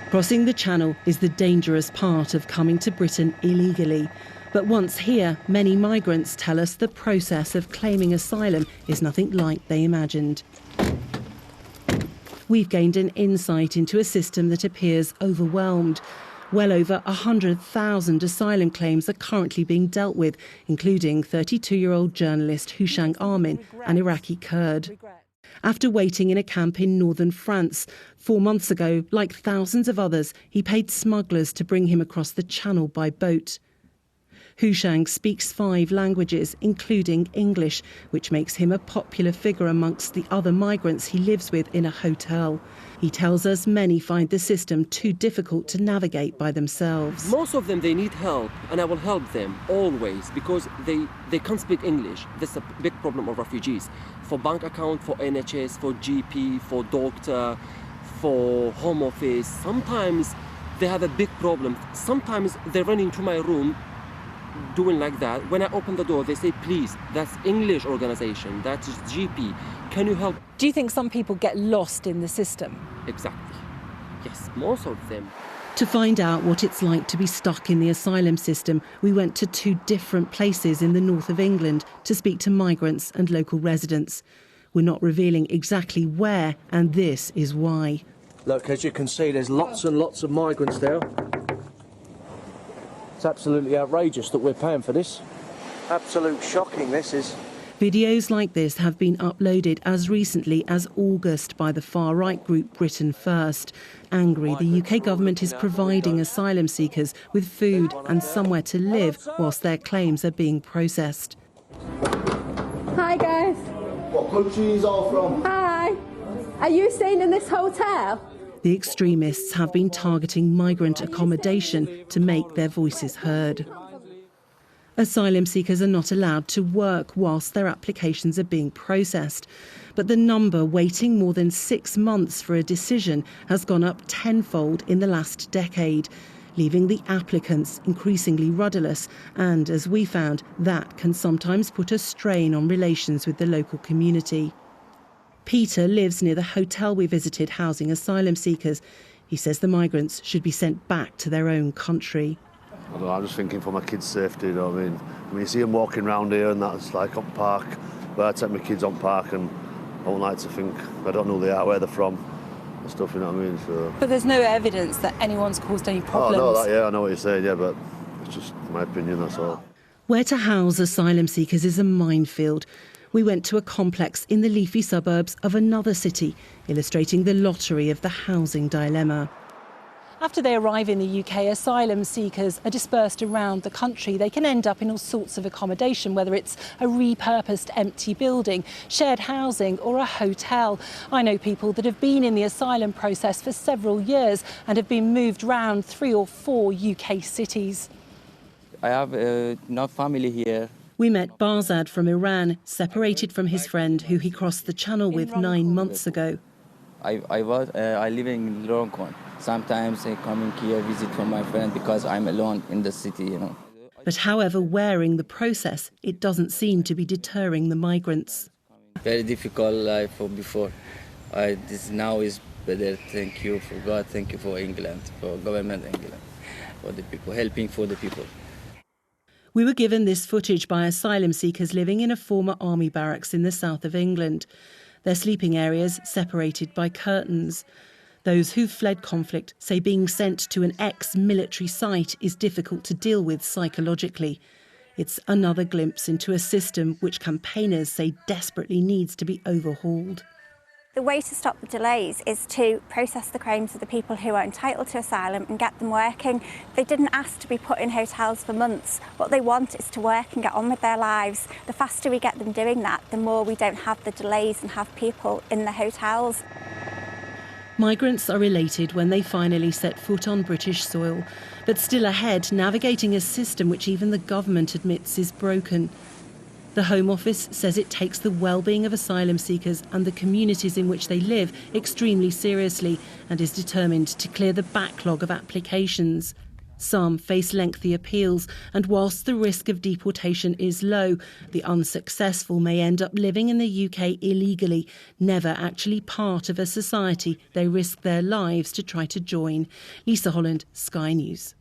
Crossing the Channel is the dangerous part of coming to Britain illegally. But once here, many migrants tell us the process of claiming asylum is nothing like they imagined. We've gained an insight into a system that appears overwhelmed. Well over 100,000 asylum claims are currently being dealt with, including 32-year-old journalist Hushang Armin, an Iraqi Kurd. After waiting in a camp in northern France, 4 months ago, like thousands of others, he paid smugglers to bring him across the Channel by boat. Hushang speaks 5 languages, including English, which makes him a popular figure amongst the other migrants he lives with in a hotel. He tells us many find the system too difficult to navigate by themselves. Most of them, they need help, and I will help them always, because they can't speak English. That's a big problem of refugees. For bank account, for NHS, for GP, for doctor, for home office. Sometimes they have a big problem. Sometimes they run into my room doing like that. When I open the door, they say, please, that's English organization, that's GP, can you help? Do you think some people get lost in the system? Exactly. Yes, most of them. To find out what it's like to be stuck in the asylum system, we went to 2 different places in the north of England to speak to migrants and local residents. We're not revealing exactly where, and this is why. Look, as you can see, there's lots and lots of migrants there. It's absolutely outrageous that we're paying for this. Absolute shocking, this is. Videos like this have been uploaded as recently as August by the far-right group Britain First. Angry, the UK government is providing asylum seekers with food and somewhere to live whilst their claims are being processed. Hi guys. What country is all from? Hi. Are you staying in this hotel? The extremists have been targeting migrant accommodation to make their voices heard. Asylum seekers are not allowed to work whilst their applications are being processed. But the number waiting more than 6 months for a decision has gone up tenfold in the last decade, leaving the applicants increasingly rudderless. And as we found, that can sometimes put a strain on relations with the local community. Peter lives near the hotel we visited housing asylum seekers. He says the migrants should be sent back to their own country. I don't know, I'm just thinking for my kids' safety, you know what I mean? I mean, you see them walking around here and that's like on park, but I take my kids on park and I don't like to think, I don't know who they are, where they're from and stuff, you know what I mean? So. But there's no evidence that anyone's caused any problems? Oh, no, I know what you're saying, yeah, but it's just my opinion, that's all. Where to house asylum seekers is a minefield. We went to a complex in the leafy suburbs of another city, illustrating the lottery of the housing dilemma. After they arrive in the UK, asylum seekers are dispersed around the country. They can end up in all sorts of accommodation, whether it's a repurposed empty building, shared housing or a hotel. I know people that have been in the asylum process for several years and have been moved around 3 or 4 UK cities. I have no family here. We met Barzad from Iran, separated from his friend who he crossed the Channel with 9 months ago. I live in Longcorn. Sometimes I come here visit from my friend because I'm alone in the city, you know. But however wearing the process, it doesn't seem to be deterring the migrants. Very difficult life for before. This now is better. Thank you for God. Thank you for England, for government England, for the people, helping for the people. We were given this footage by asylum seekers living in a former army barracks in the south of England. Their sleeping areas separated by curtains. Those who've fled conflict say being sent to an ex-military site is difficult to deal with psychologically. It's another glimpse into a system which campaigners say desperately needs to be overhauled. The way to stop the delays is to process the claims of the people who are entitled to asylum and get them working. They didn't ask to be put in hotels for months. What they want is to work and get on with their lives. The faster we get them doing that, the more we don't have the delays and have people in the hotels. Migrants are elated when they finally set foot on British soil, but still ahead, navigating a system which even the government admits is broken. The Home Office says it takes the well-being of asylum seekers and the communities in which they live extremely seriously and is determined to clear the backlog of applications. Some face lengthy appeals, and whilst the risk of deportation is low, the unsuccessful may end up living in the UK illegally, never actually part of a society they risk their lives to try to join. Lisa Holland, Sky News.